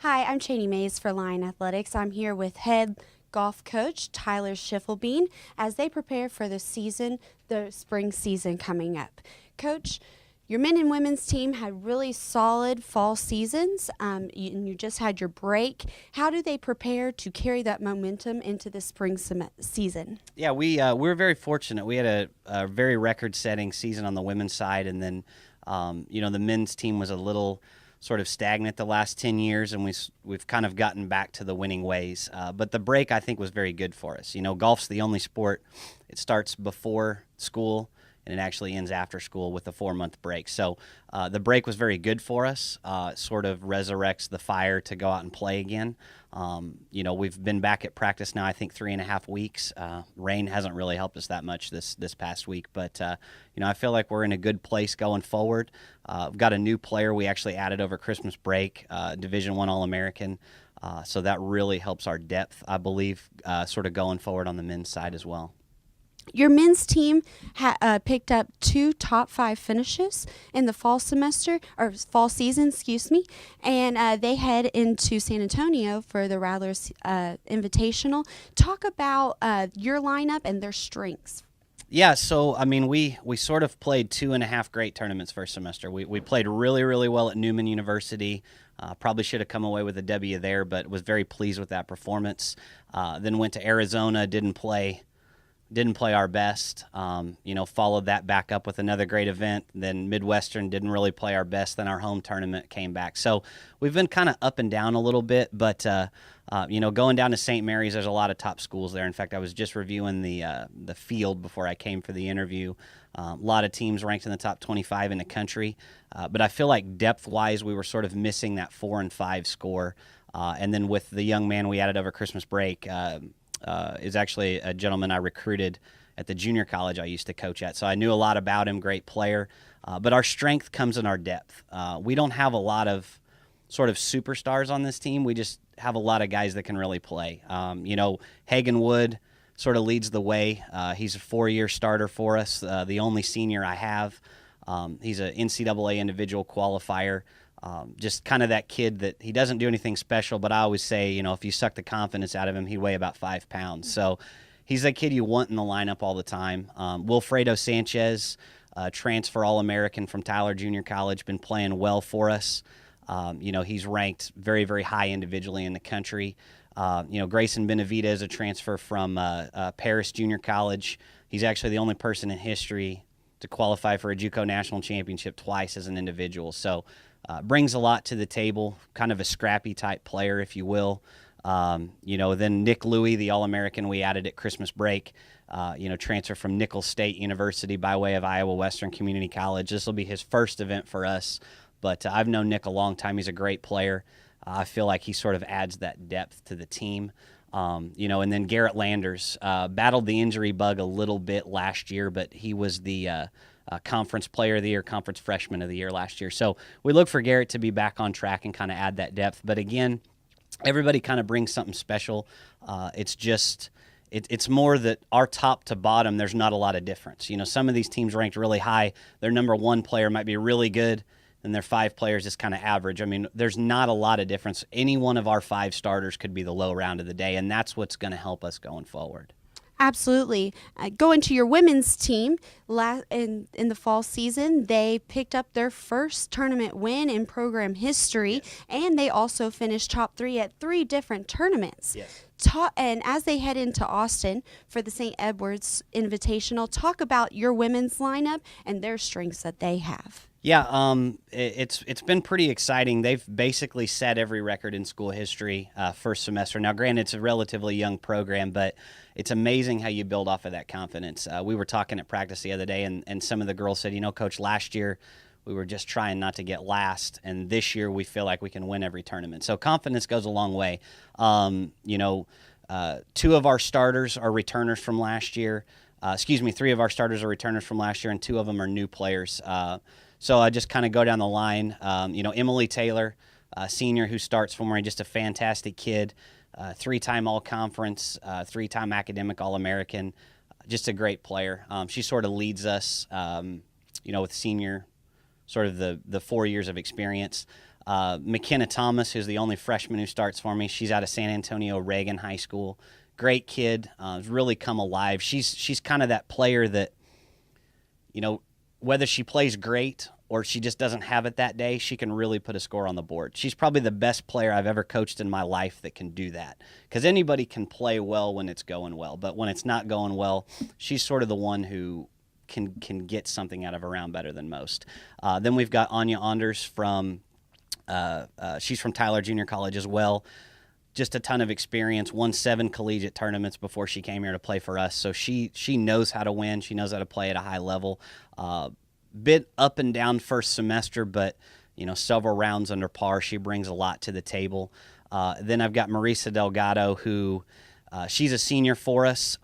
Hi, I'm Cheney Mays for Lion Athletics. I'm here with head golf coach Tyler Schiffelbein as they prepare for the spring season coming up. Coach, your men and women's team had really solid fall seasons, and you just had your break. How do they prepare to carry that momentum into the spring season? Yeah, we were very fortunate. We had a very record-setting season on the women's side, and then the men's team was a little sort of stagnant the last 10 years, and we've kind of gotten back to the winning ways. But the break, I think, was very good for us. You know, golf's the only sport. It starts before school, and it actually ends after school with a 4-month break. So the break was very good for us. It sort of resurrects the fire to go out and play again. We've been back at practice now, I think, 3.5 weeks. Rain hasn't really helped us that much this past week, but I feel like we're in a good place going forward. We've got a new player we actually added over Christmas break, Division I All-American. So that really helps our depth, I believe, sort of going forward on the men's side as well. Your men's team picked up 2 top 5 finishes in the fall season, and they head into San Antonio for the Rattlers Invitational. Talk about your lineup and their strengths. Yeah, so I mean, we sort of played 2.5 great tournaments first semester. We played really, really well at Newman University. Probably should have come away with a W there, but was very pleased with that performance. Then went to Arizona, didn't play our best. Followed that back up with another great event. Then Midwestern didn't really play our best. Then our home tournament came back. So we've been kind of up and down a little bit, but going down to St. Mary's, there's a lot of top schools there. In fact, I was just reviewing the field before I came for the interview. A lot of teams ranked in the top 25 in the country, but I feel like depth-wise, we were sort of missing that 4 and 5 score. And then with the young man we added over Christmas break, is actually a gentleman I recruited at the junior college I used to coach at. So I knew a lot about him, great player. But our strength comes in our depth. We don't have a lot of sort of superstars on this team. We just have a lot of guys that can really play. Hagen Wood sort of leads the way. He's a 4-year starter for us, the only senior I have. He's an NCAA individual qualifier. Just kind of that kid that he doesn't do anything special, but I always say, if you suck the confidence out of him, he'd weigh about 5 pounds. So he's that kid you want in the lineup all the time. Wilfredo Sanchez, transfer All-American from Tyler Junior College, been playing well for us. He's ranked very, very high individually in the country. Grayson Benavidez, a transfer from Paris Junior College. He's actually the only person in history to qualify for a JUCO National Championship twice as an individual. So brings a lot to the table, kind of a scrappy type player, if you will. Then Nick Louie, the All-American we added at Christmas break, transfer from Nicholls State University by way of Iowa Western Community College. This will be his first event for us, but I've known Nick a long time. He's a great player. I feel like he sort of adds that depth to the team. And then Garrett Landers battled the injury bug a little bit last year, but he was the conference player of the year, conference freshman of the year last year. So we look for Garrett to be back on track and kind of add that depth. But again, everybody kind of brings something special. It's more that our top to bottom, there's not a lot of difference. Some of these teams ranked really high. Their number 1 player might be really good, and their 5 players is kind of average. I mean, there's not a lot of difference. Any one of our 5 starters could be the low round of the day, and that's what's going to help us going forward. Absolutely. Going to your women's team, in the fall season, they picked up their first tournament win in program history, Yes. and they also finished top 3 at 3 different tournaments. Yes. And as they head into Austin for the St. Edward's Invitational, talk about your women's lineup and their strengths that they have. Yeah, it's been pretty exciting. They've basically set every record in school history first semester. Now, granted, it's a relatively young program, but it's amazing how you build off of that confidence. We were talking at practice the other day, and some of the girls said, Coach, last year we were just trying not to get last, and this year we feel like we can win every tournament. So confidence goes a long way. 2 of our starters are returners from last year. 3 of our starters are returners from last year, and 2 of them are new players. So I just kind of go down the line. Emily Taylor, senior who starts for me, just a fantastic kid, 3-time All-Conference, 3-time academic All-American, just a great player. She sort of leads us, with senior sort of the 4 years of experience. McKenna Thomas, who's the only freshman who starts for me, she's out of San Antonio Reagan High School. Great kid, has really come alive. She's kind of that player that, whether she plays great or she just doesn't have it that day, she can really put a score on the board. She's probably the best player I've ever coached in my life that can do that. Because anybody can play well when it's going well, but when it's not going well, she's sort of the one who can get something out of a round better than most. Then we've got Anya Anders she's from Tyler Junior College as well. Just a ton of experience, won 7 collegiate tournaments before she came here to play for us. So she knows how to win. She knows how to play at a high level. Bit up and down first semester, but several rounds under par. She brings a lot to the table. Then I've got Marisa Delgado, who she's a senior for us.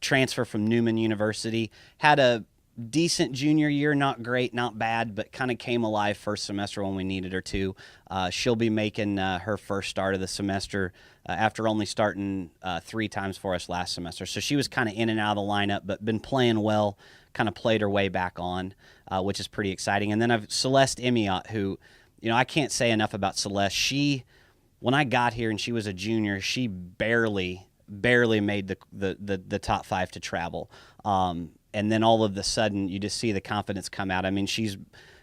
Transfer from Newman University. Had a decent junior year, not great, not bad, but kind of came alive first semester when we needed her to. She'll be making her first start of the semester after only starting 3 times for us last semester. So she was kind of in and out of the lineup, but been playing well, kind of played her way back on, which is pretty exciting. And then I've Celeste Emiot, who, I can't say enough about Celeste. When I got here and she was a junior, she barely made the top 5 to travel. And then all of a sudden, you just see the confidence come out. I mean, she's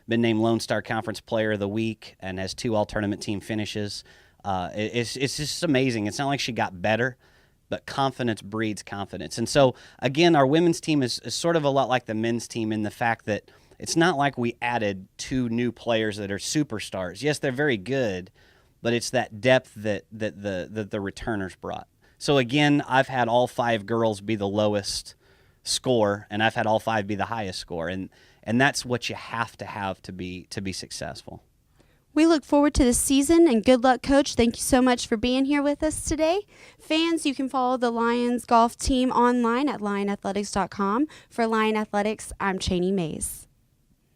been named Lone Star Conference Player of the Week and has 2 all-tournament team finishes. It's just amazing. It's not like she got better, but confidence breeds confidence. And so, again, our women's team is sort of a lot like the men's team in the fact that it's not like we added 2 new players that are superstars. Yes, they're very good, but it's that depth that the returners brought. So, again, I've had all 5 girls be the lowest score, and I've had all 5 be the highest score, and that's what you have to be successful. We look forward to the season, and good luck, Coach. Thank you so much for being here with us today. Fans, you can follow the Lions golf team online at lionathletics.com. For Lion Athletics, I'm Cheney Mays.